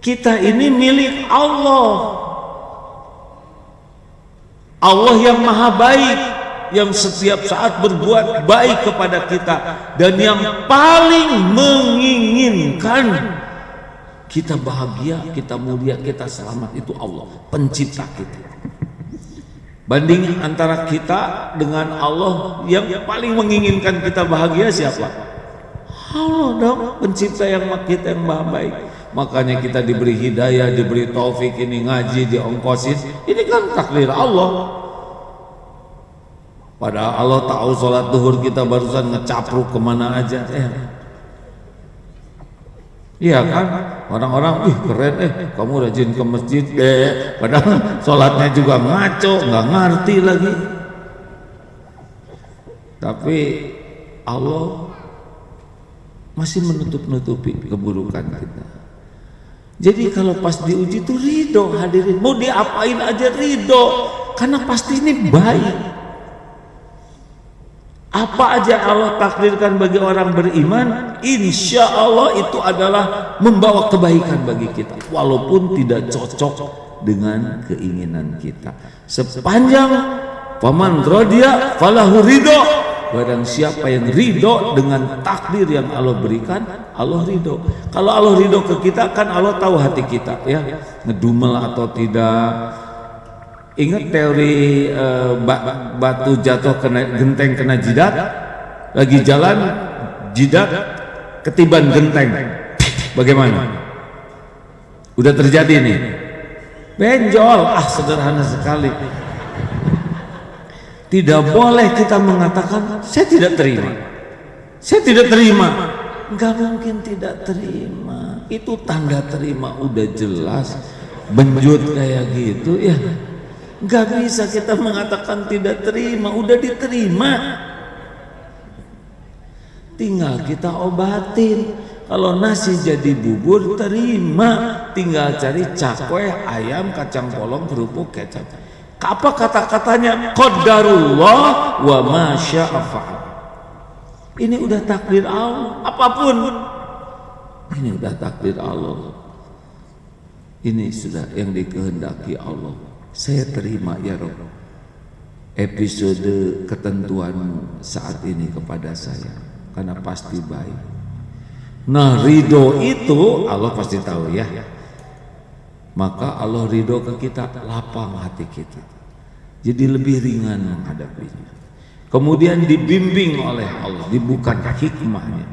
Kita ini milik Allah. Allah yang maha baik, yang setiap saat berbuat baik kepada kita, dan yang paling menginginkan kita bahagia, kita mulia, kita selamat itu Allah, pencipta kita. Banding antara kita dengan Allah, yang paling menginginkan kita bahagia siapa? Allah dong, pencipta yang kita yang maha baik. Makanya kita diberi hidayah, diberi taufik, ini ngaji, diongkosin, ini kan takdir Allah. Padahal Allah tahu sholat duhur kita barusan ngecapruk kemana aja. Iya kan? Orang-orang, keren kamu rajin ke masjid padahal sholatnya juga ngaco, nggak ngerti lagi. Tapi Allah masih menutup-nutupi keburukan kita. Jadi kalau pas diuji itu ridho, hadirin, mau diapain aja ridho, karena pasti ini baik. Apa aja Allah takdirkan bagi orang beriman, insya Allah itu adalah membawa kebaikan bagi kita, walaupun tidak cocok dengan keinginan kita. Sepanjang faman radiya falahu ridho, barang siapa yang ridho dengan takdir yang Allah berikan, Allah ridho. Kalau Allah ridho ke kita, kan Allah tahu hati kita, ya, ngedumel atau tidak. Ingat teori batu jatuh kena genteng, kena jidat, lagi jalan jidat ketiban genteng, bagaimana? Udah terjadi nih, benjol. Sederhana sekali. Tidak boleh kita mengatakan saya tidak terima, saya tidak terima. Nggak mungkin tidak terima, itu tanda terima udah jelas. Benjut kayak gitu ya, nggak bisa kita mengatakan tidak terima, udah diterima, tinggal kita obatin. Kalau nasi jadi bubur, terima, tinggal cari cakwe, ayam, kacang polong, kerupuk, kecap. Apa kata-katanya? Qadarullah wa ma syaa fa'al. Ini udah takdir Allah, apapun ini udah takdir Allah, ini sudah yang dikehendaki Allah. Saya terima ya Rabb episode ketentuanmu saat ini kepada saya, karena pasti baik. Nah, ridho itu Allah pasti tahu ya, maka Allah ridho ke kita, lapang hati kita, jadi lebih ringan menghadapinya. Kemudian dibimbing oleh Allah, dibuka hikmahnya.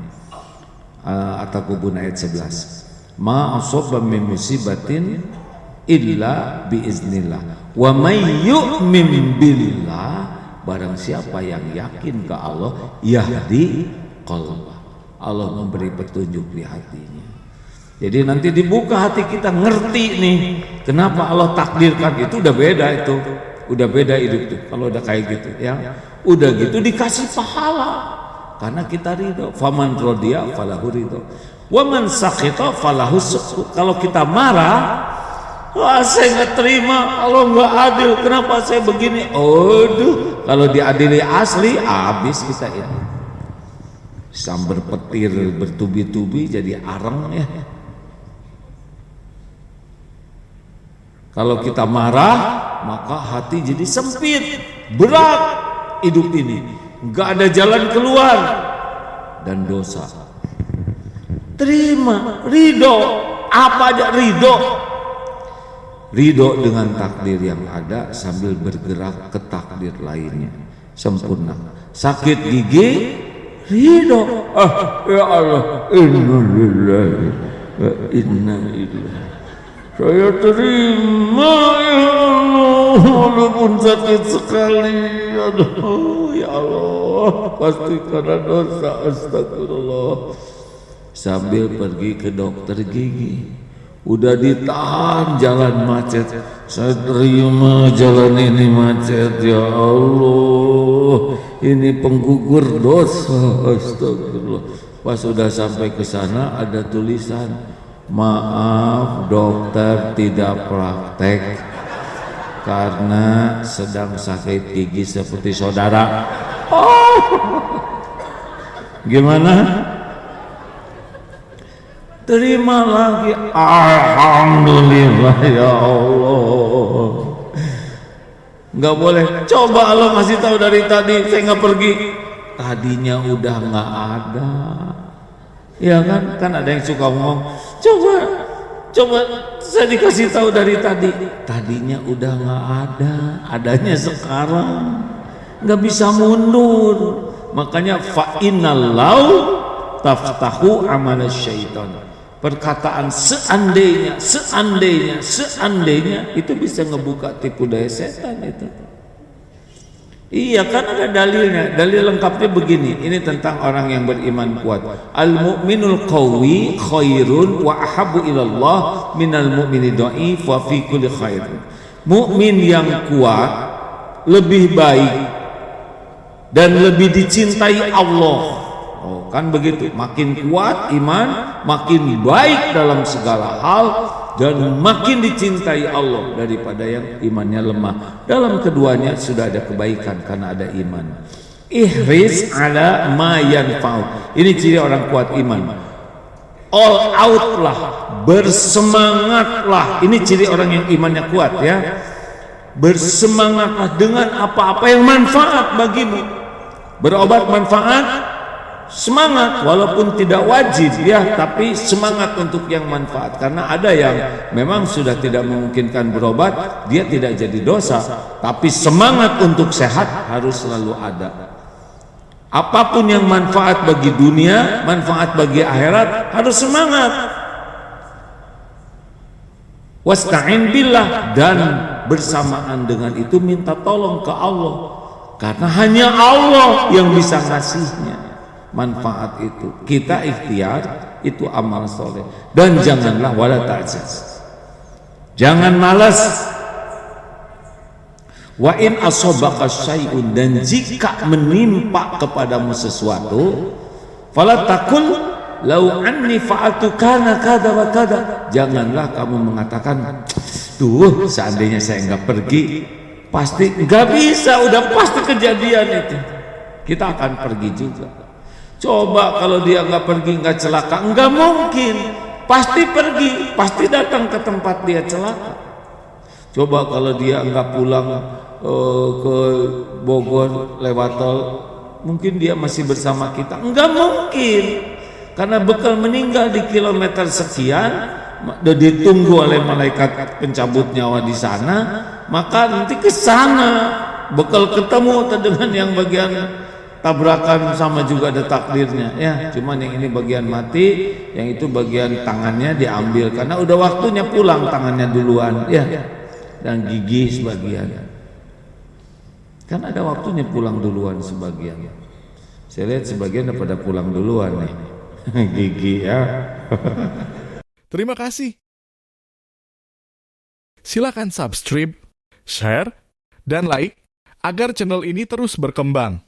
At-Takabun ayat 11. Ma asaba min musibatin illa biiznillah wa may yu'min billah, barang siapa yang yakin ke Allah, yahdi qalbah, Allah memberi petunjuk di hatinya. Jadi nanti dibuka hati kita, ngerti nih kenapa Allah takdirkan itu. Udah beda itu, udah beda hidup tuh kalau udah kayak gitu ya. Udah gitu dikasih pahala karena kita ridho. Faman radiya falahu ridho wa man sakhita falahu sukhut. Kalau kita marah, wah saya nggak terima, Allah nggak adil, kenapa saya begini? Aduh, kalau diadili asli habis kita ini. Sambar petir bertubi-tubi jadi areng ya. Kalau kita marah, maka hati jadi sempit, berat hidup ini, nggak ada jalan keluar dan dosa. Terima, ridho, apa aja ridho. Ridho dengan takdir yang ada sambil bergerak ke takdir lainnya, sempurna. Sakit gigi, ridho. Ya Allah, innalillahi wa inna ilaihi. Saya terima ya Allah, walaupun sakit sekali. Aduh ya Allah, pasti karena dosa, astagfirullah. Sambil pergi ke dokter gigi, udah ditahan jalan macet, saya terima jalan ini macet. Ya Allah, ini penggugur dosa, astagfirullah. Pas sudah sampai ke sana ada tulisan, maaf dokter tidak praktek karena sedang sakit gigi seperti saudara. Gimana? terima lagi. Alhamdulillah ya Allah. Nggak boleh. Coba Allah masih tahu dari tadi saya nggak pergi. Tadinya udah nggak ada. Ya kan? Kan ada yang suka ngomong. Coba saya dikasih tahu dari tadi. Tadinya udah nggak ada. Adanya sekarang. Nggak bisa mundur. Makanya fa'innal lau taftahu amal syaitan. Perkataan seandainya itu bisa ngebuka tipu daya setan itu. Iya kan ada dalilnya. Dalil lengkapnya begini. Ini tentang orang yang beriman kuat. Al-mu'minul qawi khairun wa ahabbu ilallah minal mu'mini dha'if wa fi kulli khair. Mukmin yang kuat lebih baik dan lebih dicintai Allah. Oh, kan begitu. Makin kuat iman, makin baik dalam segala hal dan makin dicintai Allah daripada yang imannya lemah. Dalam keduanya sudah ada kebaikan karena ada iman. Ihris ala ma yanfa'u. Ini ciri orang kuat iman. All out lah, bersemangatlah. Ini ciri orang yang imannya kuat ya. Bersemangatlah dengan apa-apa yang manfaat bagimu. Berobat manfaat, semangat walaupun tidak wajib ya, tapi semangat untuk yang manfaat. Karena ada yang memang sudah tidak memungkinkan berobat, dia tidak jadi dosa, tapi semangat untuk sehat harus selalu ada. Apapun yang manfaat bagi dunia, manfaat bagi akhirat, harus semangat. Wasta'in billah, dan bersamaan dengan itu minta tolong ke Allah, karena hanya Allah yang bisa ngasihnya manfaat itu. Kita ikhtiar, itu amal soleh. Dan janganlah wala ta'jaz, jangan malas. Wa in asobaka syai'un, dan jika menimpa kepadamu sesuatu, fala takul lau anni fa'altu kana kada wa kada. Janganlah kamu mengatakan, tuh seandainya saya nggak pergi, pasti nggak bisa, udah pasti kejadian itu. Kita akan pergi juga. Coba kalau dia nggak pergi, nggak celaka, nggak mungkin. Pasti pergi, pasti datang ke tempat dia celaka. Coba kalau dia nggak pulang ke Bogor lewat tol, mungkin dia masih bersama kita. Nggak mungkin, karena bekal meninggal di kilometer sekian, ditunggu oleh malaikat pencabut nyawa di sana, maka nanti ke sana bekal ketemu dengan yang bagian tabrakan, sama juga ada takdirnya ya. Cuman yang ini bagian mati, yang itu bagian tangannya diambil karena udah waktunya pulang, tangannya duluan ya, dan gigi sebagian. Kan ada waktunya pulang duluan sebagian. Saya lihat sebagian daripada pulang duluan nih. Gigi ya. Terima kasih. Silakan subscribe, share, dan like agar channel ini terus berkembang.